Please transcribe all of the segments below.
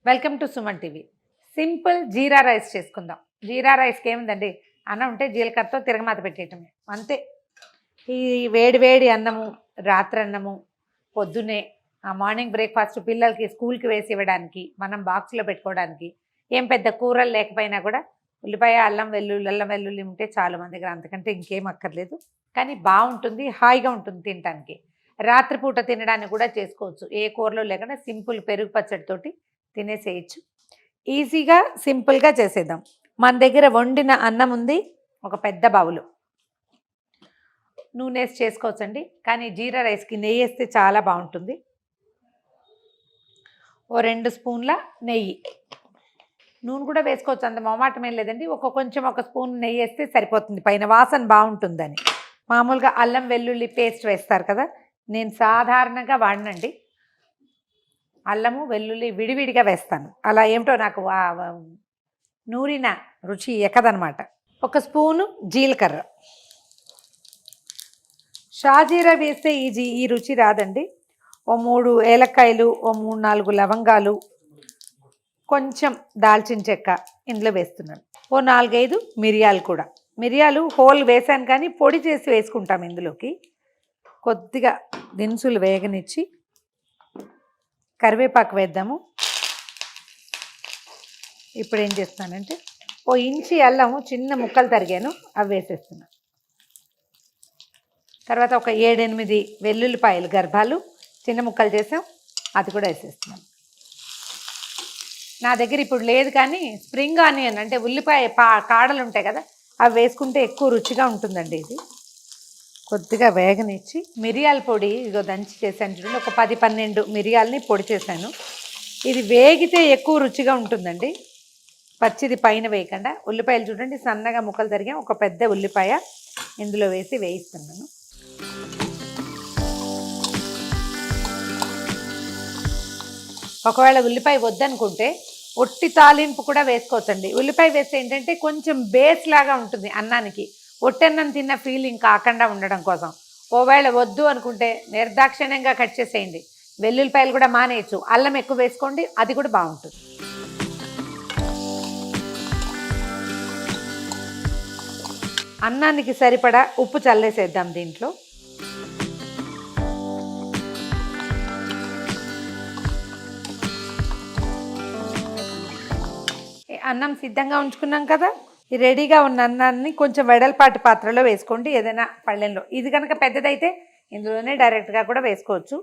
Welcome to Suman TV. Simple jeera rice చేసుకుందాం. జీరా రైస్కి ఏముందండి, అన్నం ఉంటే జీలకర్రతో తిరగమాత పెట్టేయటమే అంతే. ఈ వేడి వేడి అన్నము, రాత్రి అన్నము, పొద్దునే మార్నింగ్ బ్రేక్ఫాస్ట్ పిల్లలకి స్కూల్కి వేసి ఇవ్వడానికి, మనం బాక్స్లో పెట్టుకోవడానికి, ఏం పెద్ద కూరలు లేకపోయినా కూడా ఉల్లిపాయ అల్లం వెల్లుల్లి ఉంటే చాలు మన దగ్గర, అంతకంటే ఇంకేం అక్కర్లేదు. కానీ బాగుంటుంది, హాయిగా ఉంటుంది తినడానికి. రాత్రిపూట తినడానికి కూడా చేసుకోవచ్చు, ఏ కూరలో లేకుండా సింపుల్ పెరుగు పచ్చడితోటి తినేసేయచ్చు. ఈజీగా సింపుల్గా చేసేద్దాం. మన దగ్గర వండిన అన్నం ఉంది, ఒక పెద్ద బౌలు నూనె వేసి చేసుకోవచ్చండి. కానీ జీరా రైస్కి నెయ్యి వేస్తే చాలా బాగుంటుంది. ఓ 2 స్పూన్ల నెయ్యి, నూనె కూడా వేసుకోవచ్చు, అంత మొమాటం ఏం లేదండి. ఒక స్పూన్ నెయ్యి వేస్తే సరిపోతుంది, పైన వాసన బాగుంటుందని. మామూలుగా అల్లం వెల్లుల్లి పేస్ట్ వేస్తారు కదా, నేను సాధారణంగా వాడినండి. అల్లము వెల్లుల్లి విడివిడిగా వేస్తాను. అలా ఏమిటో నాకు నూరిన రుచి ఎక్కదనమాట. 1 స్పూను జీలకర్ర, షాజీరా వేస్తే ఈ రుచి రాదండి. ఓ 3 ఏలక్కాయలు, ఓ 3-4 లవంగాలు, కొంచెం దాల్చిన చెక్క ఇందులో వేస్తున్నాను. ఓ 4-5 మిరియాలు కూడా. మిరియాలు హోల్ వేసాను కానీ పొడి చేసి వేసుకుంటాం ఇందులోకి. కొద్దిగా దినుసులు వేగనిచ్చి కరివేపాకు వేద్దాము. ఇప్పుడు ఏం చేస్తున్నానంటే ఓ ఇంచి అల్లము చిన్న ముక్కలు తరిగాను, అవి వేసేస్తున్నాను. తర్వాత ఒక 7-8 వెల్లుల్లిపాయలు గర్భాలు చిన్న ముక్కలు చేసాం, అది కూడా వేసేస్తున్నాను. నా దగ్గర ఇప్పుడు లేదు కానీ స్ప్రింగ్ ఆనియన్ అంటే ఉల్లిపాయ కాడలు ఉంటాయి కదా, అవి వేసుకుంటే ఎక్కువ రుచిగా ఉంటుందండి. ఇది కొద్దిగా వేగనిచ్చి మిరియాల పొడి ఇదో దంచి చేశాను చూడండి, ఒక 10-12 మిరియాలని పొడి చేశాను. ఇది వేగితే ఎక్కువ రుచిగా ఉంటుందండి, పచ్చిది పైన వేయకుండా. ఉల్లిపాయలు చూడండి సన్నగా ముక్కలు తరిగా, ఒక పెద్ద ఉల్లిపాయ ఇందులో వేసి వేయిస్తున్నాను. ఒకవేళ ఉల్లిపాయ వద్దనుకుంటే ఒట్టి తాలింపు కూడా వేసుకోవచ్చండి. ఉల్లిపాయ వేస్తే ఏంటంటే కొంచెం బేస్ లాగా ఉంటుంది అన్నానికి, ఒట్టన్నం తిన్న ఫీలింగ్ కాకుండా ఉండడం కోసం. ఒకవేళ వద్దు అనుకుంటే నిర్దాక్షిణ్యంగా కట్ చేసేయండి. వెల్లుల్లిపాయలు కూడా మానేయచ్చు, అల్లం ఎక్కువ వేసుకోండి, అది కూడా బాగుంటుంది. అన్నానికి సరిపడా ఉప్పు చల్లేసేద్దాం దీంట్లో. అన్నం సిద్ధంగా ఉంచుకున్నాం కదా, ఈ రెడీగా ఉన్న అన్నాన్ని కొంచెం వెడల్పాటి పాత్రలో వేసుకోండి, ఏదైనా పళ్ళెంలో. ఇది కనుక పెద్దదైతే ఇందులోనే డైరెక్ట్గా కూడా వేసుకోవచ్చు.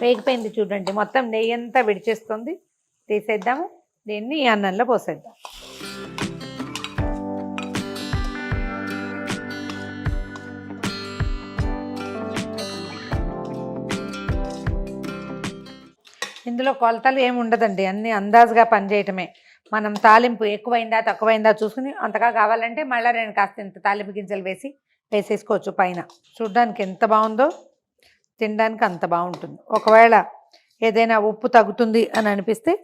వేగిపోయింది చూడండి, మొత్తం నెయ్యి అంతా విడిచేస్తుంది. తీసేద్దాము, దీన్ని ఈ అన్నంలో పోసేద్దాం. ఇందులో కొలతలు ఏమి ఉండదండి, అన్నీ అందాజుగా పనిచేయటమే. మనం తాలింపు ఎక్కువైందా తక్కువైందా చూసుకుని, అంతగా కావాలంటే మళ్ళీ 2 కాస్త ఇంత తాలింపు గింజలు వేసేసుకోవచ్చు పైన. చూడ్డానికి ఎంత బాగుందో, తినడానికి అంత బాగుంటుంది. ఒకవేళ ఏదైనా ఉప్పు తగ్గుతుంది అని అనిపిస్తే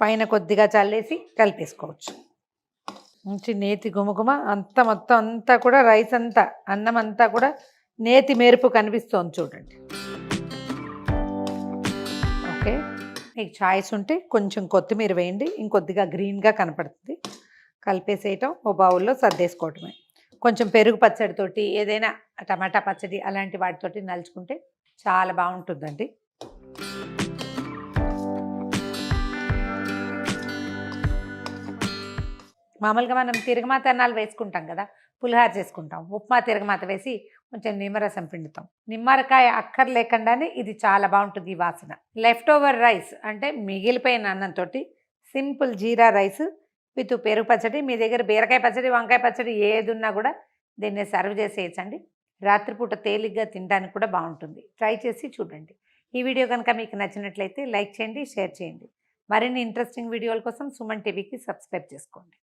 పైన కొద్దిగా చల్లేసి కలిపేసుకోవచ్చు. మంచి నేతి గుమగుమ అంతా, మొత్తం అంతా కూడా రైస్ అంతా, అన్నం అంతా కూడా నేతి మెరుపు కనిపిస్తోంది చూడండి. ఓకే, మీకు చాయిస్ ఉంటే కొంచెం కొత్తిమీర వేయండి, ఇంకొద్దిగా గ్రీన్గా కనపడుతుంది. కలిపేసేయటం, ఓ బౌల్లో సర్దేసుకోవటమే. కొంచెం పెరుగు పచ్చడితోటి, ఏదైనా టమాటా పచ్చడి అలాంటి వాటితోటి నలుచుకుంటే చాలా బాగుంటుందండి. మామూలుగా మనం తిరగమాత అన్నాలు వేసుకుంటాం కదా, పులిహార చేసుకుంటాం, ఉప్మా తిరగమాత వేసి కొంచెం నిమ్మరసం పిండుతాం. నిమ్మరకాయ అక్కర్లేకుండానే ఇది చాలా బాగుంటుంది ఈ వాసన. లెఫ్ట్ ఓవర్ రైస్ అంటే మిగిలిపోయిన అన్నంతో సింపుల్ జీరా రైస్ విత్ పెరుగు పచ్చడి. మీ దగ్గర బీరకాయ పచ్చడి, వంకాయ పచ్చడి ఏది ఉన్నా కూడా దీన్ని సర్వ్ చేసేయచ్చండి. రాత్రిపూట తేలిగ్గా తినడానికి కూడా బాగుంటుంది. ట్రై చేసి చూడండి. ఈ వీడియో కనుక మీకు నచ్చినట్లయితే లైక్ చేయండి, షేర్ చేయండి. మరిన్ని ఇంట్రెస్టింగ్ వీడియోల కోసం సుమన్ టీవీకి సబ్స్క్రైబ్ చేసుకోండి.